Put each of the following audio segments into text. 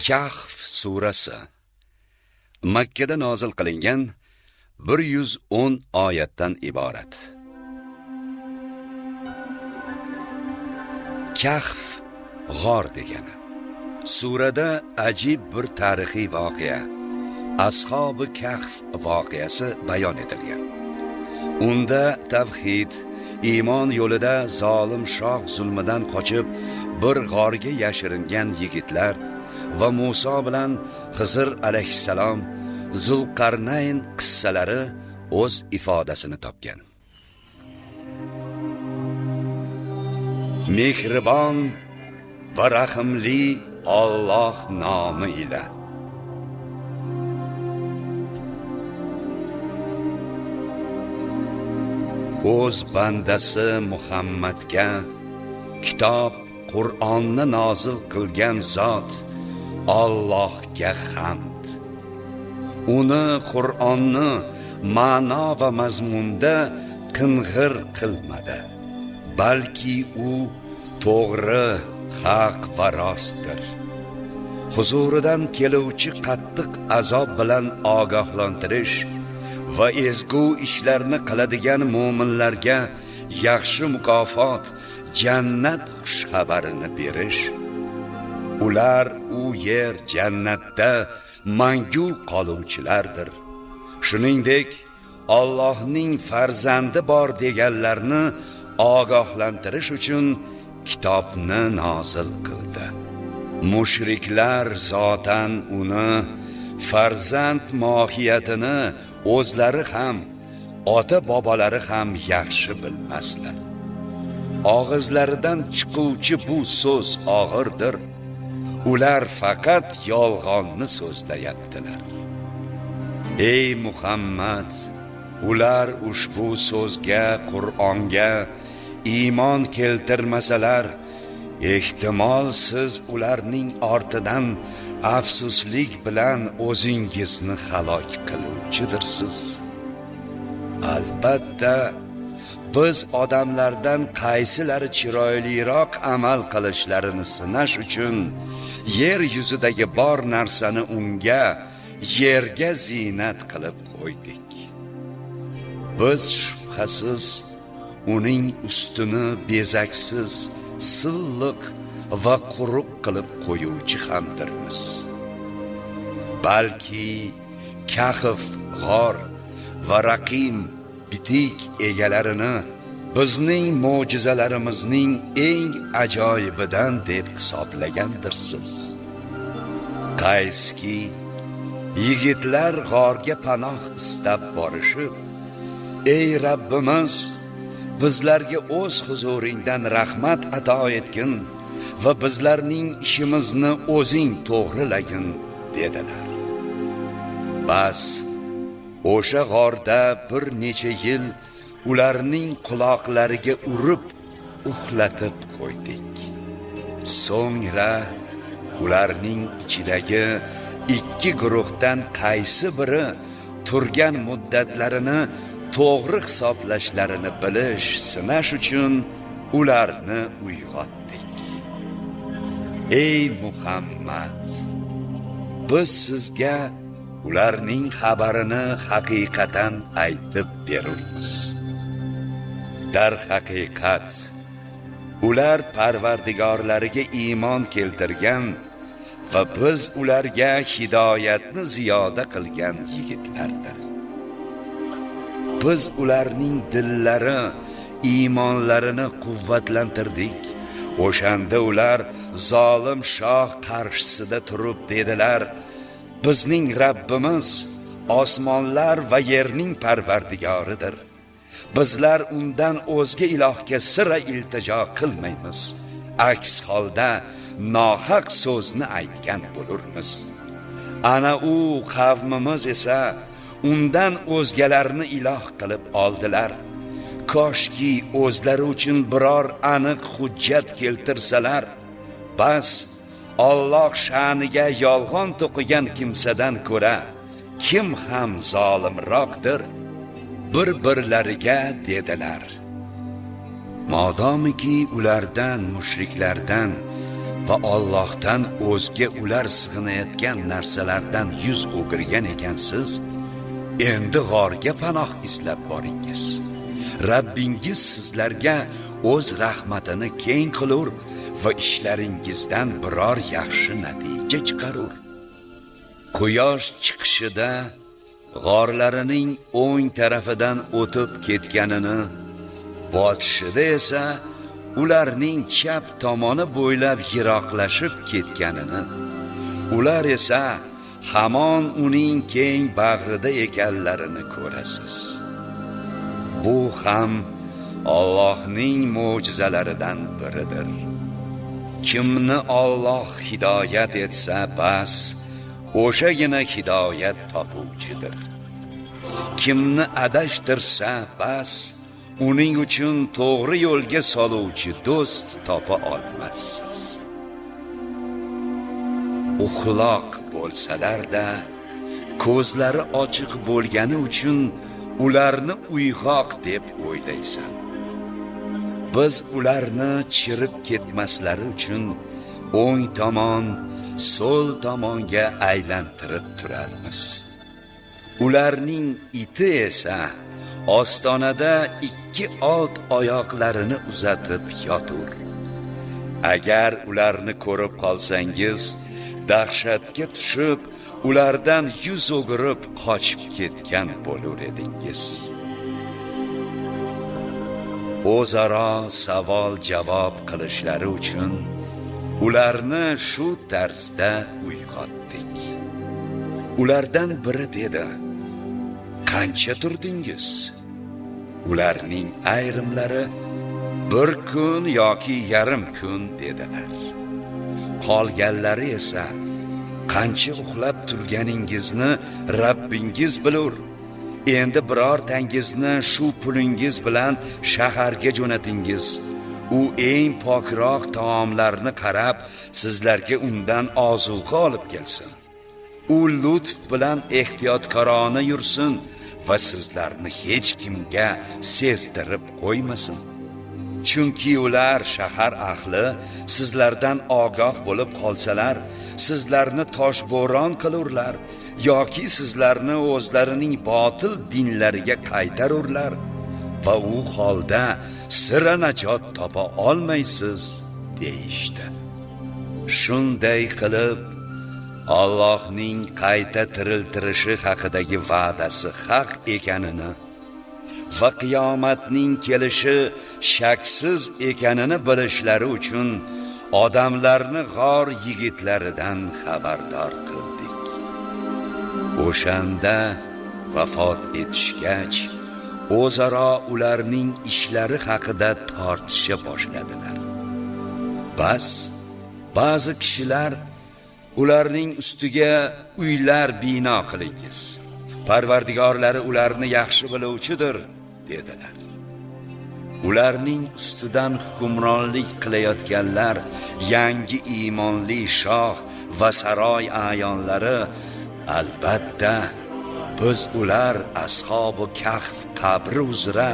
Kahf surasi Makka da nozil qilingan 110 oyatdan iborat. Kahf g'or degani. Surada ajib bir tarixiy voqea, Ashabi Kahf voqeasi bayon etilgan. Unda tavhid, iymon yo'lida zolim shoh zulmidan qochib bir g'orga yashiringan yigitlar va Musa bilan Xizr alayhissalom, Zulqarnayn qissalari o'z ifodasini topgan. Mehribon va rahimli Alloh nomi ila. O'z bandasi Muhammadga kitob Qur'onni nozil qilgan zot Allohga hamd. Uni Qur'onni ma'no va mazmunda qing'ir qilmadi, balki u to'g'ri, haq va rostdir. Huzuridan keluvchi qattiq azob bilan ogohlantirish va ezgu ishlarni qiladigan mu'minlarga yaxshi mukofot, jannat xushxabarini berish. Ular u yer jannatda mangu qoluvchilardir. Shuningdek, Allohning farzandi bor deganlarni ogohlantirish uchun kitobni nozil qildi. Mushriklar zotan uni farzand mohiyatini o'zlari ham, ota-bobolari ham yaxshi bilmaslar. Og'izlaridan chiquvchi bu so'z og'irdir. Ular faqat yolg'onni so'zlayaptilar. Ey Muhammad, ular ushbu so'zga, Qur'onga iymon keltirmasalar, ehtimol siz ularning ortidan afsuslik bilan o'zingizni halok qiluvchidirsiz. Albatta, biz odamlardan qaysilari chiroyliroq amal qilishlarini sinash uchun yer yuzidagi bor narsani unga, yerga zinat qilib qo'ydik. Biz shubhasiz uning ustini bezaksiz, silliq va quruq qilib qo'yuvchi hamdirmiz. Balki Kahf g'or va Raqim bitik egalarini bizning mo'jizalarimizning eng ajoyibidan deb hisoblagandirsiz. Qayski yigitlar g'orga panoh istab borishib, ey Rabbimiz, bizlarga o'z huzuringdan rahmat ato etgin va bizlarning ishimizni o'zing to'g'rilagin dedilar. Bas, o'sha g'orda bir necha yil ularning quloqlariga urib, uxlatib qo'ydik. So'ngra ularning ichidagi ikki guruhdan qaysi biri turgan muddatlarini to'g'ri hisoblashlarini bilish, sinash uchun ularni uyg'otdik. Ey Muhammad, biz sizga ularning xabarini haqiqatan aytib beramiz. Dar haqiqat, ular Parvardigorlariga iymon keltirgan va biz ularga hidoyatni ziyoda qilgan yigitlardir. Biz ularning dillari, iymonlarini quvvatlantirdik. O'shanda ular zolim shoh qarshisida turib dedilar: bizning Rabbimiz osmonlar va yerning Parvardigoridir. Bizlar undan o'zga ilohga sira iltijo qilmaymiz. Aks holda nohaq so'zni aytgan bo'lurmiz. Ana u qavmimiz esa undan o'zgalarni iloh qilib oldilar. Koshki o'zlari uchun biror aniq hujjat keltirsalar, bas Alloh sha'niga yolg'on to'qigan kimsadan ko'ra kim ham zolimroqdir? Bir-birlariga dedilar: modomiki ulardan, mushriklardan va Allohdan o'zga ular sig'inayotgan narsalardan yuz o'girgan ekansiz, endi g'orga panoh izlab boringiz. Rabbingiz sizlarga o'z rahmatini keng qilur va ishlaringizdan biror yaxshi natija chiqarur. Quyosh chiqishida g'orlarining o'ng tarafidan o'tib ketganini, botishida esa ularning chap tomoni bo'ylab yiroqlashib ketganini, ular esa hamon uning keng bag'rida ekanlarini ko'rasiz. Bu ham Allohning mo'jizalaridan biridir. Kimni Alloh hidoyat etsa, bas o'shagina hidoyat topuvchidir. Kimni adashtirsa, bas uning uchun to'g'ri yo'lga soluvchi do'st topa olmassiz. Uxloq bo'lsalar-da, ko'zlari ochiq bo'lgani uchun ularni uyg'oq deb o'ylaysan. Biz ularni chirib ketmaslari uchun o'ng tomon, so'l tomonga aylantirib turarmiz. Ularning iti esa ostonada ikki old oyoqlarini uzatib yotur. Agar ularni ko'rib qolsangiz, dahshatga tushib, ulardan yuz o'girib qochib ketgan bo'lar edingiz. O'zaro savol-javob qilishlari uchun ularni shu tarzda uyg'otdik. Ulardan biri dedi: "Qancha turdingiz?" Ularning ayrimlari bir kun yoki yarim kun dedilar. Qolganlari esa qancha uxlab turganingizni Rabbingiz bilur. Endi birortangizni shu pulingiz bilan shaharga jo'natingiz. U eng pokroq taomlarni qarab, sizlarga undan ozuqa olib kelsin. U lutf bilan ehtiyotkorona yursin va sizlarni hech kimga sezdirib qo'ymasin. Chunki ular shahar ahli sizlardan ogoh bo'lib qolsalar, sizlarni toshbo'ron qilurlar yoki sizlarni o'zlarining botil dinlariga qaytarurlar va u holda sira najot topa olmaysiz deyishdi. Shunday qilib Allohning qayta tiriltirishi haqidagi va'dasi haq ekanini va qiyomatning kelishi shaksiz ekanini bilishlari uchun odamlarni g'or yigitlaridan xabardor qildik. O'shanda vafot etishgach, o'zaro ularning ishlari haqida tortisha boshladilar. Bas, ba'zi kishilar ularning ustiga uylar bino qilingiz. Parvardigorlari ularni yaxshi biluvchidir dedilar. Ularning ustidan hukmronlik qilayotganlar yangi iymonli shoh va saroy ayonlari, albatta biz ular ashabi kahf qabri uzra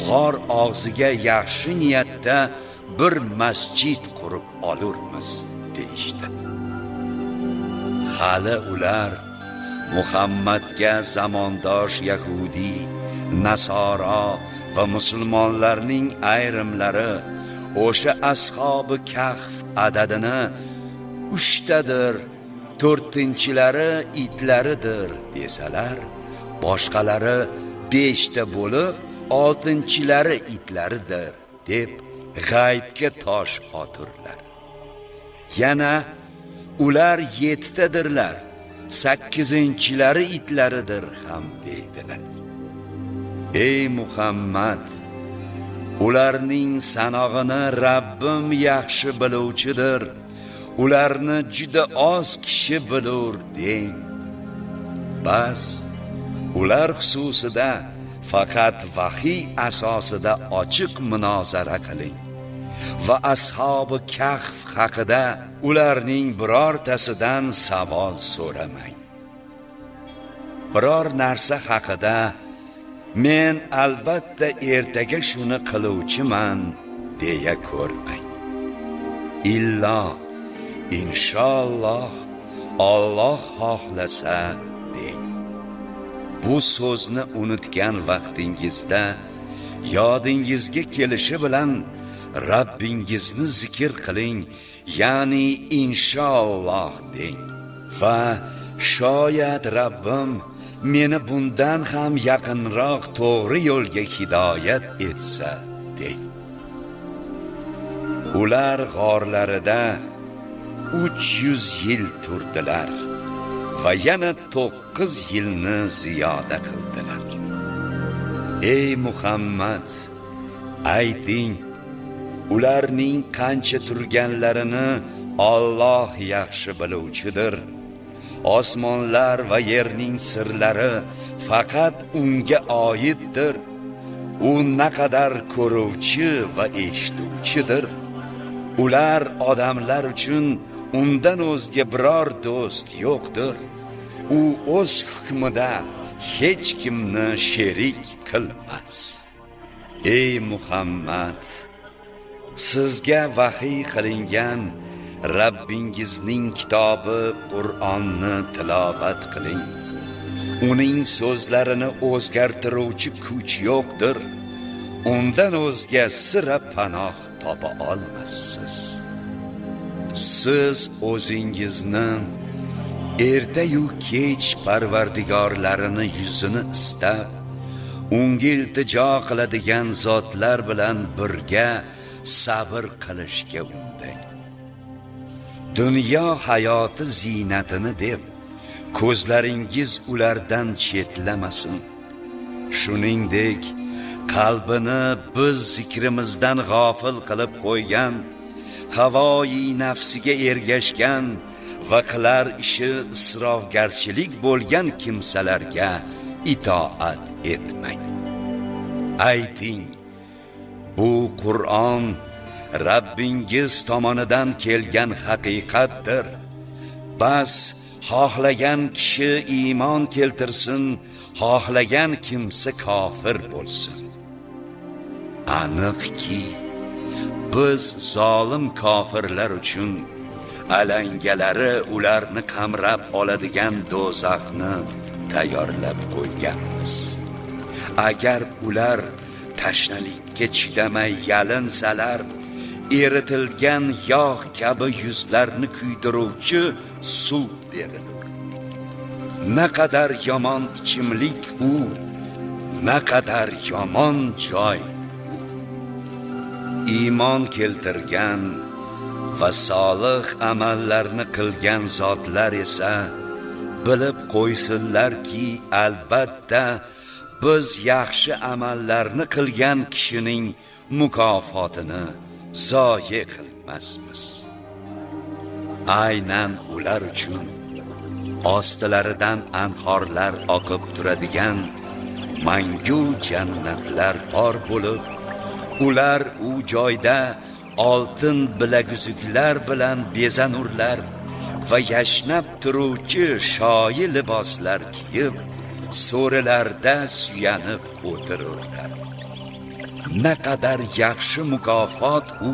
g'or og'ziga yaxshi niyatda bir masjid qurib olurmiz deyishdi. Hali ular Muhammadga zamondosh Yahudi, Nasoro va musulmonlarning ayrimlari o'sha ashabi kahf adadini 3 tadir, 4-chilari itlaridir desalar, boshqalari 5 ta bo'lib 6-chilari itlaridir deb g'aybga tosh oturlar. Yana ular 7 tadirlar, 8-chilari itlaridir ham deydilar. Ey Muhammad, ularning sanog'ini Rabbim yaxshi biluvchidir. Ularni juda oz kishi bilur deng. Bas, ular xususida faqat vahiy asosida ochiq munozara qiling va ashabi kahf haqida ularning birortasidan savol so'ramang. Biror narsa haqida men albatta ertaga shuni qiluvchiman deya ko'rmang. Illo inshaalloh Alloh xohlasa deng. Bu so'zni unutgan vaqtingizda yodingizga kelishi bilan Rabbingizni zikr qiling, ya'ni inshaalloh deng. Va shoyat Rabbim meni bundan ham yaqinroq to'g'ri yo'lga hidoyat etsa deng. Ular g'orlarida 300 yil turdilar va yana 9 yilni ziyoda qildilar. Ey Muhammad, ayting, ularning qancha turganlarini Alloh yaxshi biluvchidir. Osmonlar va yerning sirlari faqat unga oiddir. U naqadar ko'ruvchi va eshituvchidir. Ular odamlar uchun undan o'zga biror do'st yo'qdir. U o'z hukmida hech kimni sherik qilmas. Ey Muhammad, sizga vahiy qilingan Rabbingizning kitobi Qur'onni tilovat qiling. Uning so'zlarini o'zgartiruvchi kuch yo'qdir. Undan o'zga sira panoh topa olmassiz. Siz o'zingizni erta-yu kech Parvardigorlarini yuzini istab, unga iltijo qiladigan zotlar bilan birga sabr qilishga undang. Dunyo hayoti zinatini deb ko'zlaringiz ulardan chetlamasin. Shuningdek, qalbini biz zikrimizdan g'ofil qilib qo'ygan, havoi nafsiga ergashgan va qilar ishi isrofgarchilik bo'lgan kimsalarga itoat etmang. Ayting, bu Qur'on Rabbingiz tomonidan kelgan haqiqatdir. Bas xohlagan kishi iymon keltirsin, xohlagan kimsa kofir bo'lsin. Aniqki, biz zolim kofirlar uchun alangalari ularni qamrab oladigan do'zaxni tayyorlab qo'yganmiz. Agar ular tashnalikka chidamay yalinsalar, eritilgan yog' kabi yuzlarni kuydiruvchi suv berilur. Naqadar yomon ichimlik u, naqadar yomon joy. Iymon keltirgan va solih amallarni qilgan zotlar esa bilib qo'ysinlarki, albatta biz yaxshi amallarni qilgan kishining mukofotini zoye qilmasmiz. Aynan ular uchun ostilaridan anhorlar oqib turadigan mangu jannatlar bor bo'lib, ular u joyda oltin bilaguzuklar bilan bezanurlar va yashnab turuvchi shoyi liboslar kiyib, so'rilarda suyanib o'tirurlar. Naqadar yaxshi mukofot u,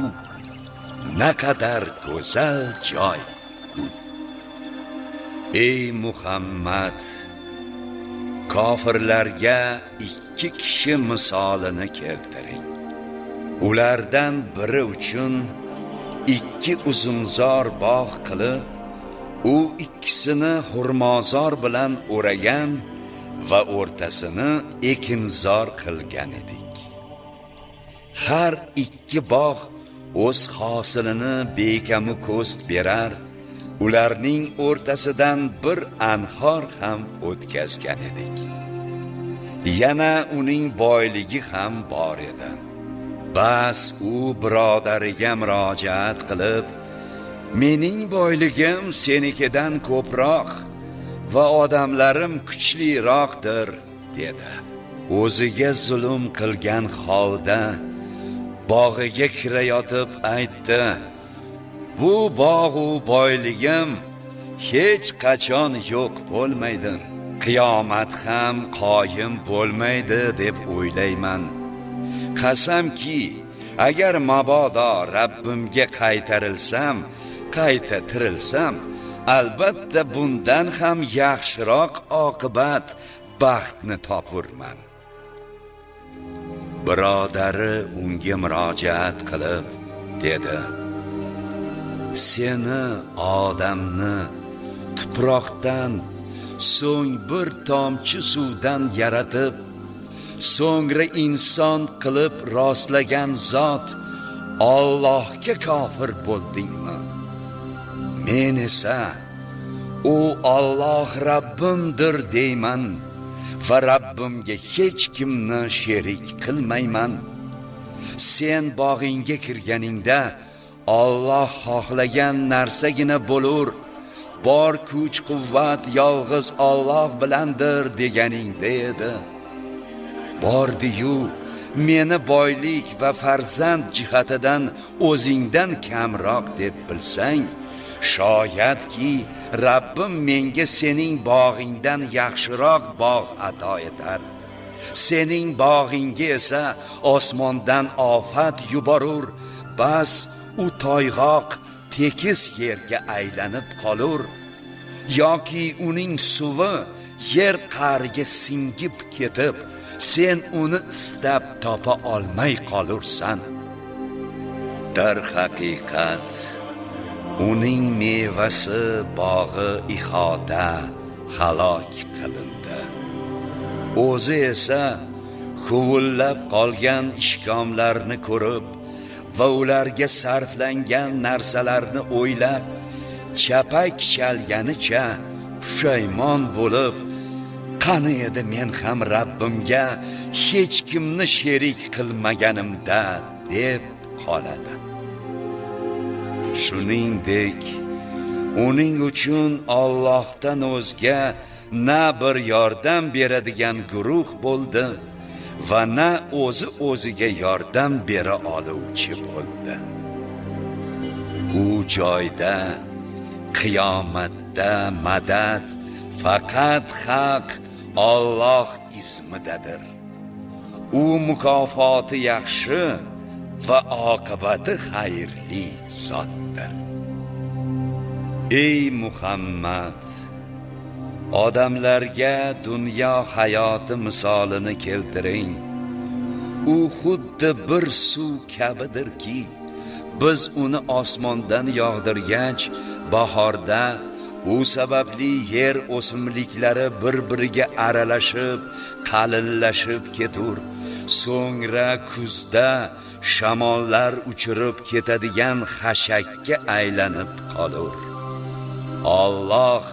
naqadar go'zal joy u. Ey Muhammad, kofirlarga 2 kishi misolini keltiring. Ulardan biri uchun 2 uzumzor bog' qilib, u ikkisini xurmozor bilan o'ragan va o'rtasini ekinzor qilgan edik. Har 2 bog' o'z hosilini bekamu ko'st berar, ularning o'rtasidan bir anhor ham o'tkazgan edik. Yana uning boyligi ham bor edi. Bas u birodariga murojaat qilib, mening boyligim senikidan ko'proq va odamlarim kuchliroqdir dedi. O'ziga zulm qilgan holda bog'iga kirayotib aytdi: bu bog' u boyligim hech qachon yo'q bo'lmaydi. Qiyomat ham qoyim bo'lmaydi deb o'ylayman. Qasamki, agar mabodo Rabbimga qaytarilsam, qayta tirilsam, albatta bundan ham yaxshiroq oqibat, baxtni topurman. Birodari unga murojaat qilib dedi: seni odamni tuproqdan, so'ng bir tomchi suvdan yaratib, so'ngra inson qilib rostlagan zot Allohga kofir bo'ldingmi? Men esa u Alloh Rabbimdir deyman va Rabbimga hech kimni sherik qilmayman. Sen bog'ingga kirganingda Alloh xohlagan narsagina bo'lur, bor kuch-quvvat yolg'iz Alloh bilandir deganingda edi. Bordi-yu, meni boylik va farzand jihatidan o'zingdan kamroq deb bilsang, shoyatki Rabbim menga sening bog'ingdan yaxshiroq bog' ato etar. Sening bog'ingga esa osmondan ofat yuborur, bas u toyg'oq tekis yerga aylanib qolur, yoki uning suvi yer qa'riga singib ketib, sen uni istab topa olmay qolursan. Dar haqiqat uning mevasi bog'i ihota halok qilindi. O'zi esa huvullab qolgan ishkomlarni ko'rib va ularga sarflangan narsalarni o'ylab, chapak chalganicha pushaymon bo'lib, qani edi men ham Rabbimga hech kimni sherik qilmaganimda deb qoladi. Shuningdek, uning uchun Allohdan o'zga na bir yordam beradigan guruh bo'ldi va na o'ziga yordam bera oluvchi bo'ldi. U joyda qiyomatda madad faqat haq Alloh ismidadir. U mukofoti yaxshi va oqibati xayrli zotdir. Ey Muhammad, odamlarga dunyo hayoti misolini keltiring. U xuddi bir suv kabidirki, biz uni osmondan yog'dirgach, bahorda u sababli yer o'simliklari bir-biriga aralashib, qalinlashib ketur. So'ngra kuzda shamollar uchirib ketadigan xashakka aylanib qolur. Alloh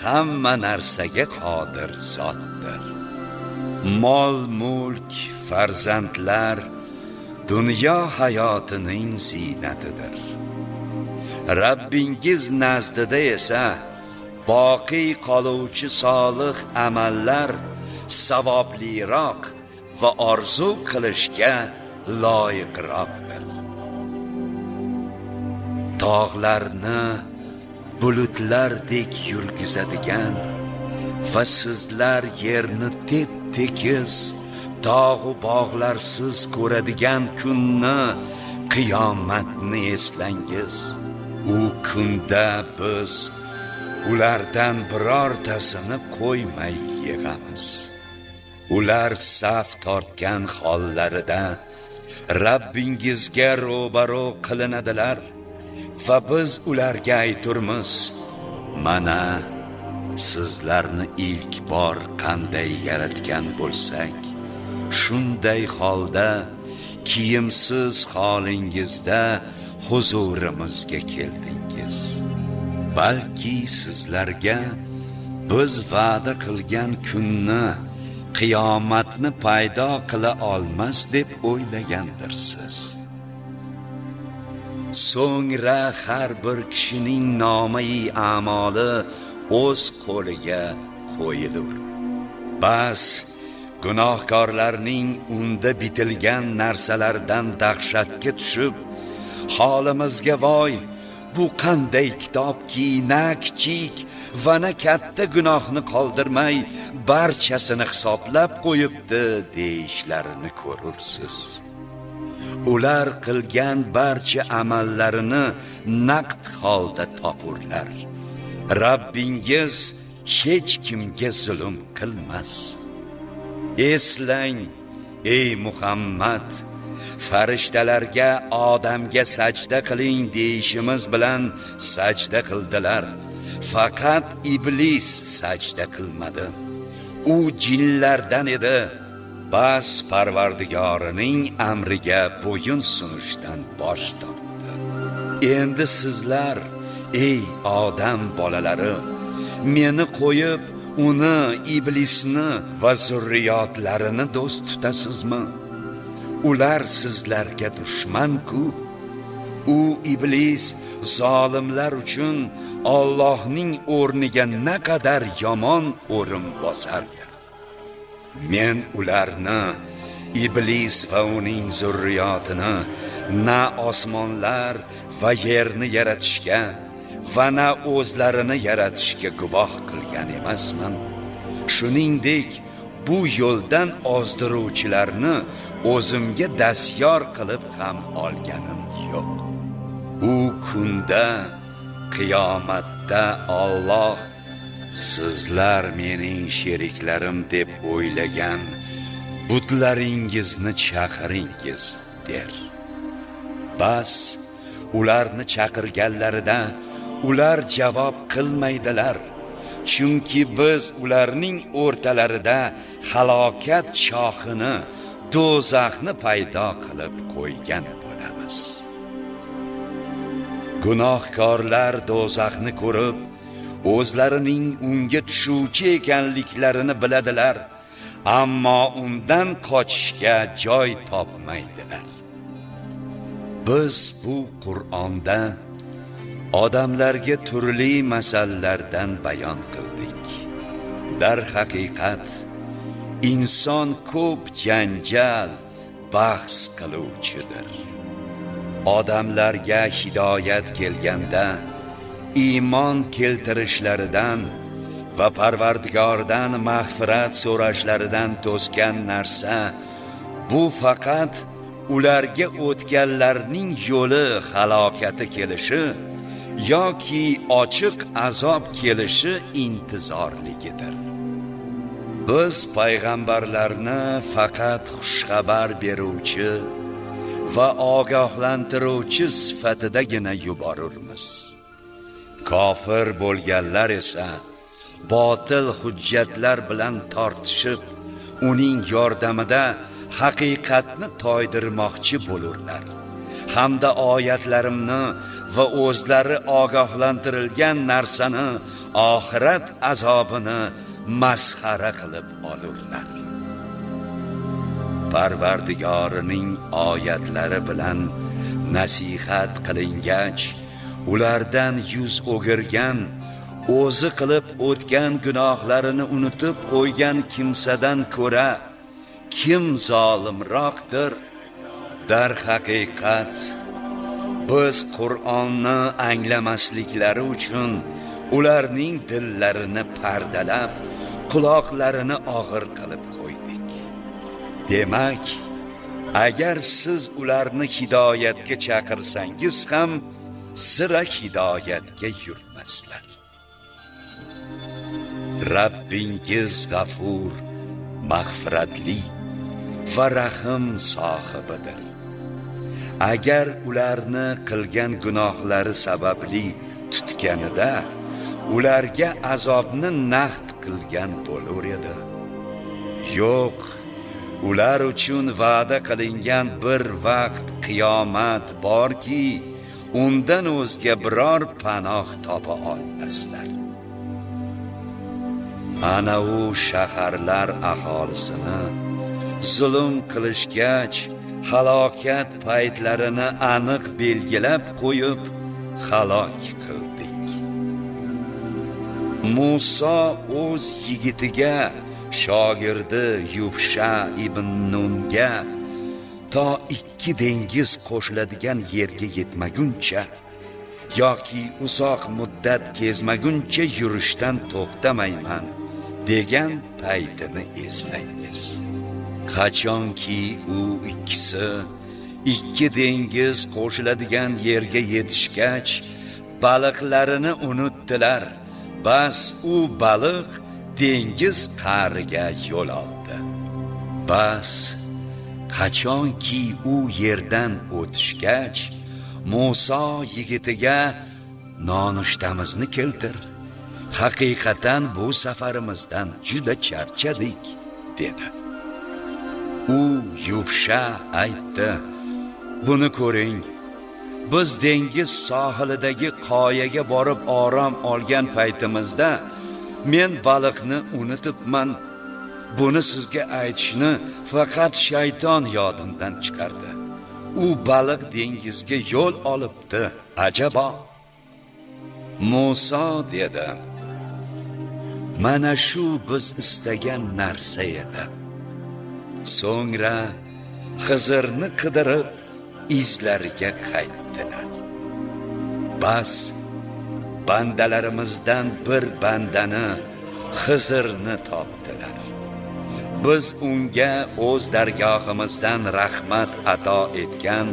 hamma narsaga qodir zotdir. Mol, mulk, farzandlar dunyo hayotining ziynatidir. Rabbingiz nazdida esa boqiy qoluvchi solih amallar savobliroq va orzu qilishga loyiqroqdir. Tog'larni bulutlardek yurgizadigan va sizlar yerni tep-tekis, tog'u bog'larsiz ko'radigan kunni, qiyomatni eslangiz. U kunda biz ulardan birortasini qo'ymay yig'amiz. Ular saf tortgan hollarida Rabbingizga ro'baro qilinadilar va biz ularga ayturmiz: mana sizlarni ilk bor qanday yaratgan bo'lsak, shunday holda kiyimsiz holingizda huzurimizga keldingiz. Balki sizlarga biz va'da qilgan kunni, qiyomatni paydo qila olmas deb o'ylagandirsiz. So'ngra har bir kishining nomi a'moli o'z qo'liga qo'yilur. Bas gunohkorlarning unda bitilgan narsalardan dahshatga tushib, holimizga voy, bu qanday kitobki na kichik va na katta gunohni qoldirmay barchasini hisoblab qo'yibdi deyishlarini ko'rursiz. ular qilgan barcha amallarini naqd holda topurlar. Rabbingiz hech kimga zulm qilmas. Eslang ey Muhammad, farishtalarga odamga sajda qiling deyishimiz bilan sajda qildilar. Faqat iblis sajda qilmadi. U jinlardan edi. Bas Parvardigorining amriga bo'yin sunishdan bosh tortdi. Endi sizlar ey odam bolalari, meni qo'yib uni, iblisni va zurriyotlarini do'st tutasizmi? Ular sizlarga dushman-ku. U iblis zolimlar uchun Allohning o'rniga naqadar yomon o'rin bosardi. Men ularni, iblis va uning zurriyotini na osmonlar va yerni yaratishga va na o'zlarini yaratishga guvoh qilgan emasman. Shuningdek, bu yo'ldan ozdiruvchilarni o'zimga dastyor qilib ham olganim yo'q. U kunda, qiyomatda Alloh sizlar mening sheriklarim deb o'ylagan butlaringizni chaqiringiz der. Bas ularni chaqirganlarida ular javob qilmaydilar, chunki biz ularning o'rtalarida halokat chohini, do'zaxni paydo qilib qo'ygan bo'lamiz. Gunohkorlar do'zaxni ko'rib, o'zlarining unga tushuvchi ekanliklarini biladilar, ammo undan qochishga joy topmaydilar. Biz bu Qur'onda odamlarga turli masalalardan bayon qildik. Dar haqiqat, inson ko'p janjal, bahs qiluvchidir. Odamlarga hidoyat kelganda iymon keltirishlaridan va Parvardigordan mag'firat so'rashlaridan to'sgan narsa bu faqat ularga o'tganlarning yo'li halokati kelishi yoki ochiq azob kelishi intizorligidir. Biz payg'ambarlarni faqat xushxabar beruvchi va ogohlantiruvchi sifatidagina yuborurmiz. Kofir bo'lganlar esa botil hujjatlar bilan tortishib, uning yordamida haqiqatni toydirmoqchi bo'lurlar, hamda oyatlarimni va o'zlari ogohlantirilgan narsani, oxirat azobini masxara qilib olurlar. Parvardigorining oyatlari bilan nasihat qilingach, ulardan yuz o'girgan, o'zi qilib o'tgan gunohlarini unutib qo'ygan kimsadan ko'ra kim zolimroqdir? Dar haqiqat, biz Qur'onni anglamasliklari uchun ularning dillarini pardalab, quloqlarini og'ir qilib qo'ydik. Demak, agar siz ularni hidoyatga chaqirsangiz ham sira hidoyatga yurmaslar. Rabbingiz g'afur, mag'firatli va rahim sohibidir. Agar ularni qilgan gunohlari sababli tutganida ularga azobni naqd qilgan bo'lar edi. Yo'q, ular uchun va'da qilingan bir vaqt qiyomat borki, undan o'zga biror panoh topa olmaslar. Ana u shaharlar aholisini zulm qilishgach, halokat paytlarini aniq belgilab qo'yib halok qildik. Musa o'z yigitiga, shogirdi Yufsha ibn Nunga to 2 dengiz qo'shiladigan yerga yetmaguncha yoki uzoq muddat kezmaguncha yurishdan to'xtamayman degan paytini eslangiz. Qachonki u ikkisi ikki dengiz qo'shiladigan yerga yetishgach baliqlarini unutdilar. Bas u baliq dengiz qa'riga yo'l oldi. Bas qachonki u yerdan o'tishgach Muso yigitiga nonushtamizni keltir. Haqiqatan bu safarimizdan juda charchadik dedi. U Yufsha aytdi: buni ko'ring. Biz dengiz sohilidagi qoyaga borib orom olgan paytimizda men baliqni unutibman. Buni sizga aytishni faqat shayton yodimdan chiqardi. U baliq dengizga yo'l olibdi. Ajabo. Muso dedi: mana shu biz istagan narsa edi. So'ngra Xizrni qidirib izlariga qaytdilar. Bas bandalarimizdan bir bandani Xizrni topdilar. Biz unga o'z dargohimizdan rahmat ato etgan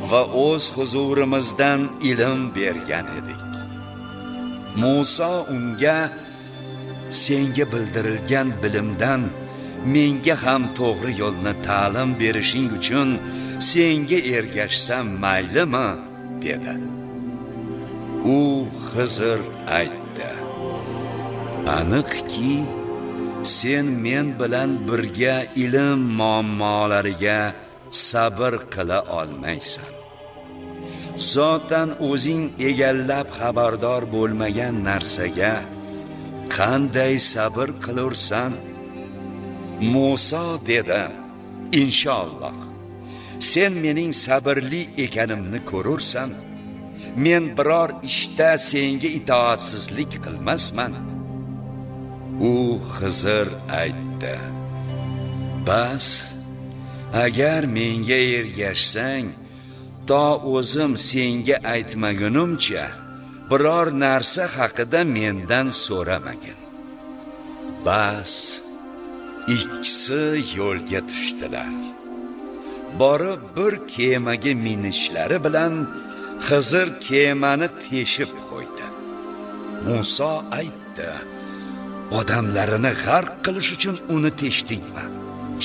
va o'z huzurimizdan ilm bergan edik. Muso unga: senga bildirilgan bilimdan menga ham to'g'ri yo'lni ta'lim berishing uchun senga ergashsam maylimi dedi. U Xizr aytdi: aniqki sen men bilan birga ilm muammolariga sabr qila olmaysan. Zotan o'zing egallab xabardor bo'lmagan narsaga qanday sabr qilursan? Muso dedi: inshaalloh sen mening sabrli ekanimni ko'rursan. Men biror ishda senga itoatsizlik qilmasman. U Xizr aytdi: bas agar menga ergashsang, to o'zim senga aytmagunimcha biror narsa haqida mendan so'ramagin. Bas ikkisi yo'lga tushdilar. Borib bir kemaga minishlari bilan Xizr kemani teshib qo'ydi. Muso aytdi: odamlarini g'arq qilish uchun uni teshdingmi?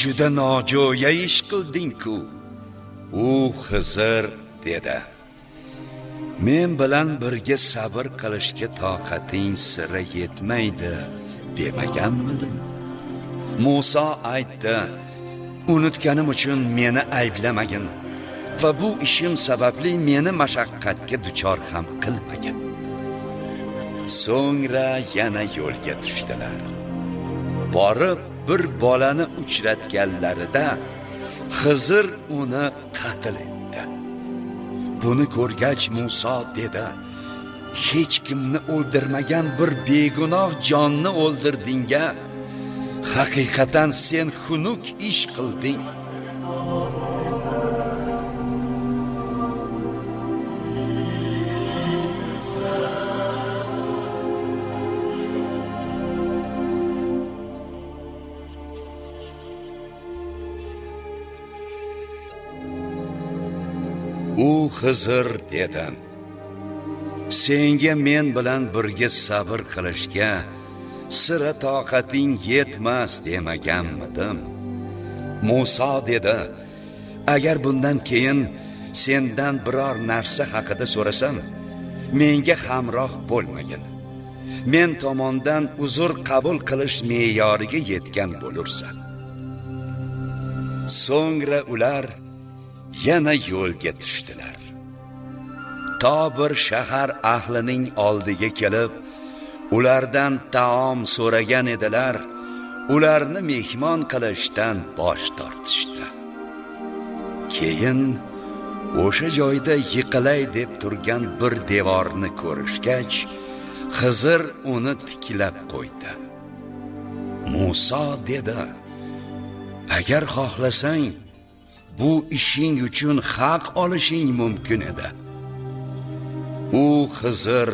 Juda nojo'ya ish qilding-ku. U Xizr dedi: men bilan birga sabr qilishga toqating sira yetmaydi demaganmidim? Muso aytdi: unutganim uchun meni ayblamagin va bu ishim sababli meni mashaqqatga duchor ham qilmagin. So'ngra yana yo'lga tushdilar. Borib bir bolani uchratganlarida Xizr uni qatl etdi. Buni ko'rgach Muso dedi: hech kimni o'ldirmagan bir begunoh jonni o'ldirding-a? Haqiqatan sen xunuk ish qilding. U Xizr dedi: senga men bilan birga sabr qilishga sira toqating yetmas demaganmidim? Muso dedi: agar bundan keyin sendan biror narsa haqida so'rasam, menga hamroh bo'lmagin. Men tomondan uzr qabul qilish me'yoriga yetgan bo'lursan. So'ngra ular yana yo'lga tushdilar. To bir shahar ahlining oldiga kelib, ulardan taom so'ragan edilar. Ularni mehmon qilishdan bosh tortishdi. Keyin o'sha joyda yiqilay deb turgan bir devorni ko'rishgach, Xizr uni tiklab qo'ydi. Muso dedi: agar xohlasang, bu ishing uchun haq olishing mumkin edi. U Xizr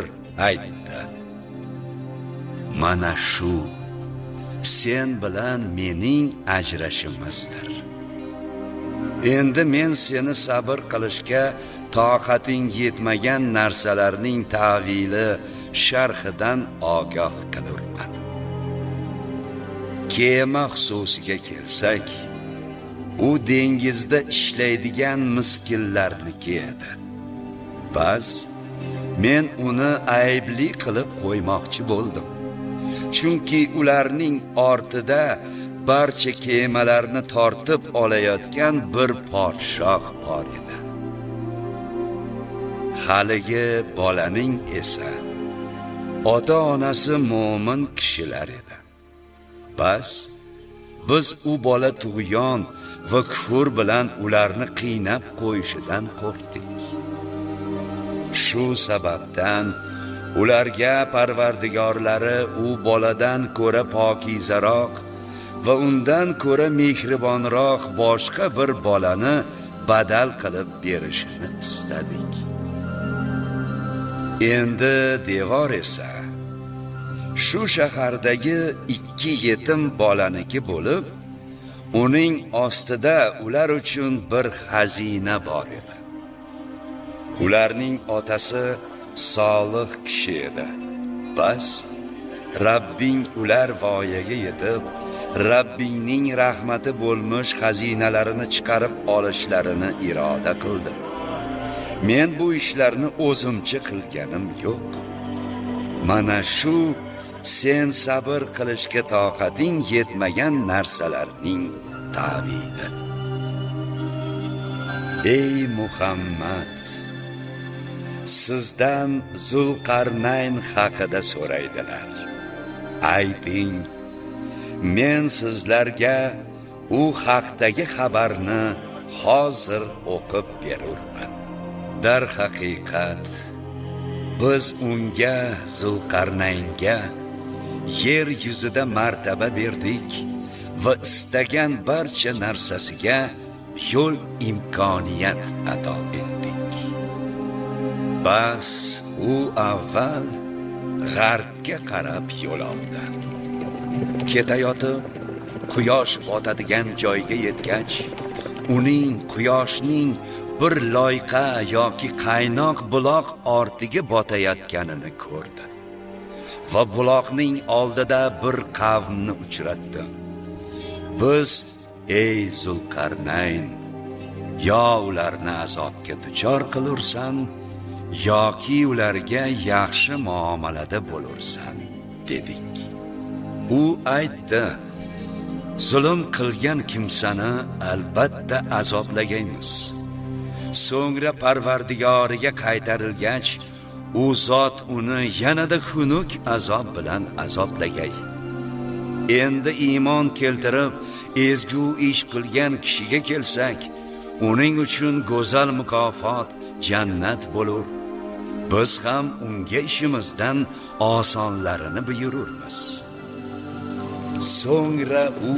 aytdi: mana shu sen bilan mening ajrashimizdir. endi men seni sabr qilishga toqating yetmagan narsalarning ta'vili sharhidan ogoh qilurman. Kema xususiga kelsak, u dengizda ishlaydigan miskillarniki edi. Bas men uni aybli qilib qo'ymoqchi bo'ldim. Chunki ularning ortida barcha kemalarni tortib olayotgan bir podshoh bor edi. Haligi bolaning esa ota-onasi mo'min kishilar edi. Bas biz u bola tug'yon va kufr bilan ularni qiynab qo'yishidan qo'rqdik. Shu sababdan ularga Parvardigorlari u boladan ko'ra pokizaroq va undan ko'ra mehribonroq boshqa bir bolani badal qilib berishini istadik. Endi devor esa shu shahardagi 2 yetim bolaniki bo'lib, uning ostida ular uchun bir xazina bor edi. Ularning otasi solih kishi edi. Bas Rabbing ular voyaga yetib, Rabbingning rahmati bo'lmish xazinalarini chiqarib olishlarini iroda qildi. Men bu ishlarni o'zimcha qilganim yo'q. Mana shu sen sabr qilishga toqating yetmagan narsalarning ta'vili. Ey Muhammad, sizdan Zulqarnayn haqida so'raydilar. Ayting, men sizlarga u haqdagi xabarni hozir o'qib berurman. Dar haqiqat, biz unga Zulqarnaynga yer yuzida martaba berdik va istagan barcha narsasiga yo'l imkoniyat ato etdik. Bas u avval g'arbga qarab yo'l oldi. Ketayotib quyosh botadigan joyga yetgach, uning quyoshning bir loyqa yoki qaynoq buloq ortiga botayotganini ko'rdi va buloqning oldida bir qavmni uchratdi. Biz, ey Zulqarnayn, yo ularni azobga duchor qilursan, yoki ularga yaxshi muomalada bo'lursan, dedik. U aytdi, zulm qilgan kimsani albatta azoblagaymiz. So'ngra Parvardigoriga qaytarilgach, u zot uni yanada xunuk azob bilan azoblagay. Endi iymon keltirib, ezgu ish qilgan kishiga kelsak, uning uchun go'zal mukofot jannat bo'lur. Biz ham unga ishimizdan osonlarini buyururmiz. So'ngra u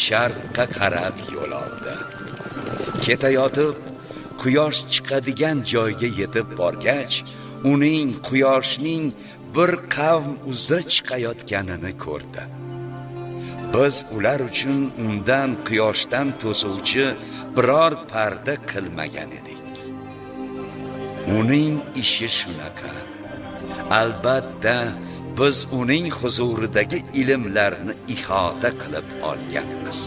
sharqqa qarab yo'l oldi. Ketayotib quyosh chiqadigan joyga yetib borgach, uning quyoshning bir qavm uzra chiqayotganini ko'rdi. Biz ular uchun undan quyoshdan to'suvchi biror parda qilmagan edik. Uning ishi shunaqa. Albatta biz uning huzuridagi ilmlarni ihota qilib olganmiz.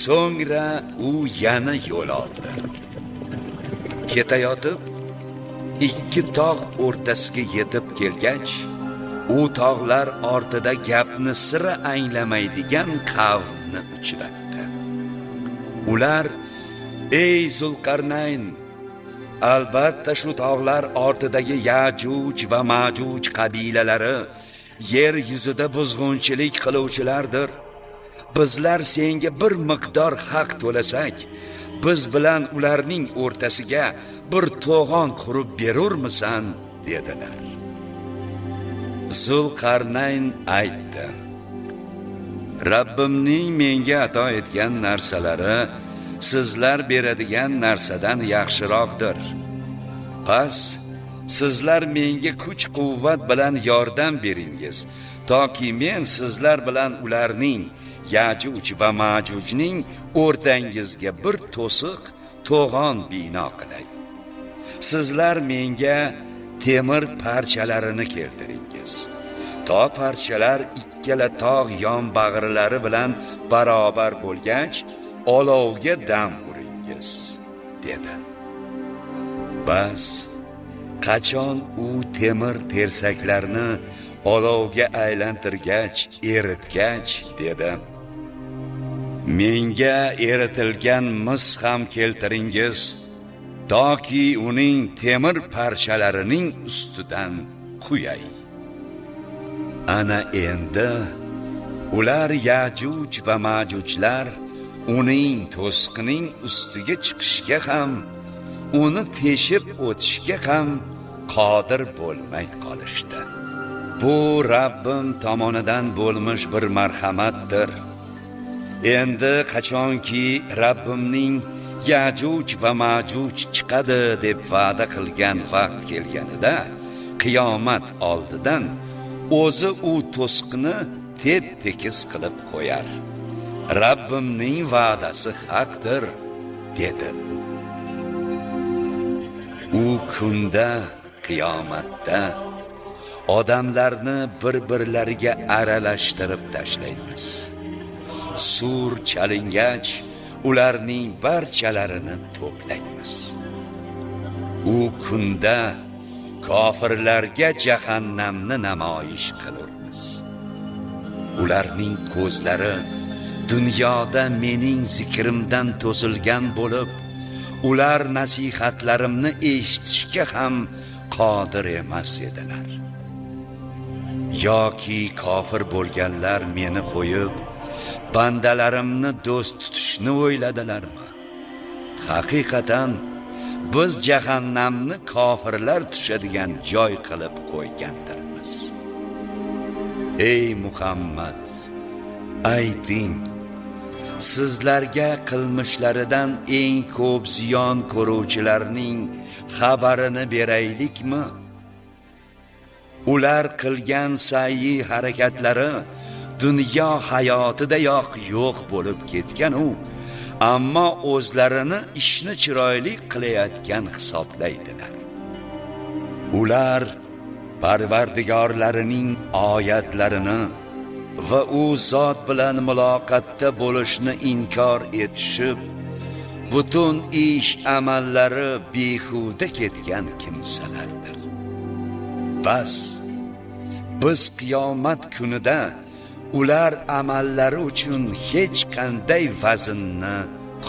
So'ngra u yana yo'l oldi. Ketayotib 2 tog' o'rtasiga yetib kelgach, u tog'lar ortida gapni sira anglamaydigan qavmni uchratdi. Ular, ey Zulqarnayn, albatta shu tog'lar ortidagi Yajuj va Majuj qabilalari yer yuzida buzg'unchilik qiluvchilardir. Bizlar senga bir miqdor haq to'lasak, biz bilan ularning o'rtasiga bir to'g'on qurib berurmisan, dedilar. Zulqarnayn aytdi, Rabbimning menga ato etgan narsalari sizlar beradigan narsadan yaxshiroqdir. Pas sizlar menga kuch-quvvat bilan yordam beringiz, toki men sizlar bilan ularning, Yajuj va Majujning o'rtangizga bir to'siq to'g'on bino qilay. Sizlar menga temir parchalarini keltiringiz. To parchalar ikkala tog' yonbag'rilari bilan barobar bo'lgach, olovga dam uringiz, dedi. Bas, qachon u temir tersaklarni olovga aylantirgach, eritgach, dedi. Menga eritilgan mis ham keltiringiz, toki uning temir parchalarining ustidan quyay. Ana endi ular Yajuj va Majujlar uning to'siqining ustiga chiqishga ham, uni teshib o'tishga ham qodir bo'lmay qolishdi. Bu Rabbim tomonidan bo'lmish bir marhamatdir. Endi qachonki Rabbimning Yajuj va Majuj chiqadi deb va'da qilgan vaqt kelganida, qiyomat oldidan o'zi u to'siqni tep-tekis qilib qo'yar. Rabbimning va'dasi haqdir, dedi u. U kunda, qiyomatda odamlarni bir-birlariga aralashtirib tashlaymiz. Sur chalingach, ularning barchalarini to'playmiz. U kunda kofirlarga jahannamni namoyish qilamiz. Ularning ko'zlari dunyoda mening zikrimdan to'silgan bo'lib, ular nasihatlarimni eshitishga ham qodir emas edilar. Yoki kofir bo'lganlar meni qo'yib, bandalarimni do'st tutishni o'yladilarmi? Haqiqatan biz jahannamni kofirlar tushadigan joy qilib qo'ygandirmiz. Ey Muhammad, ayting, sizlarga qilmishlaridan eng ko'p ziyon ko'ruvchilarning xabarini beraylikmi? Ular qilgan sa'yi harakatlari dunyo hayotidayoq yo'q bo'lib ketgan u, ammo o'zlarini ishni chiroyli qilayotgan hisoblaydilar. Ular Parvardigorlarining oyatlarini va u zot bilan muloqotda bo'lishni inkor etishib, butun ish amallari behuda ketgan kimsalardir. Bas, biz qiyomat kunida ular amallari uchun hech qanday vaznni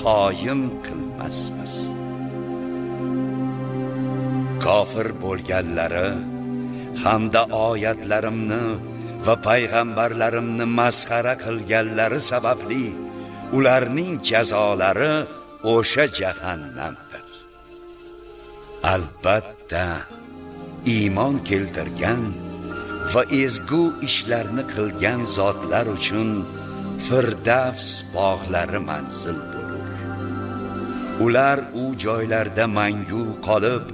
qoyim qilmasmiz. Kofir bo'lganlari hamda oyatlarimni va payg'ambarlarimni masxara qilganlari sababli ularning jazolari o'sha jahannamdir. Albatta, iymon keltirgan va ezgu ishlarni qilgan zotlar uchun Firdavs bog'lari manzil bo'lur. Ular u joylarda mangu qolib,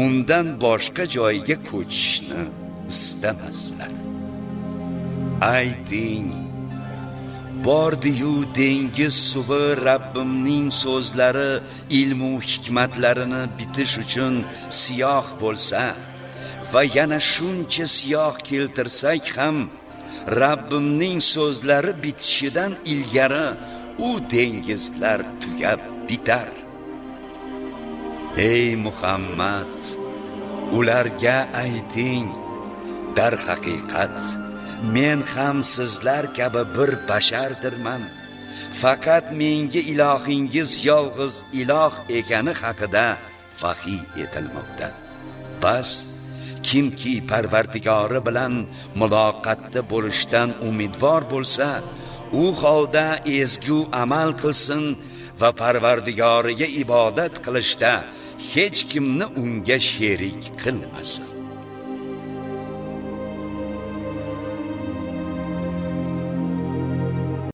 undan boshqa joyga ko'chishni istamaslar. Ayting, bordi-yu dengiz suvi Rabbimning so'zlari, ilmu hikmatlarini bitish uchun siyoh bo'lsa va yana shuncha siyoh keltirsak ham, Rabbimning so'zlari bitishidan ilgari u dengizlar tugab bitar. Ey Muhammad, ularga ayting, dar haqiqat men ham sizlar kabi bir bashardirman. Faqat menga ilohingiz yolg'iz iloh ekani haqida vahiy etilmoqda. Bas, kimki Parvardigori bilan muloqotda bo'lishdan umidvor bo'lsa, u holda ezgu amal qilsin va Parvardigoriga ibodat qilishda hech kimni unga sherik qilmasin.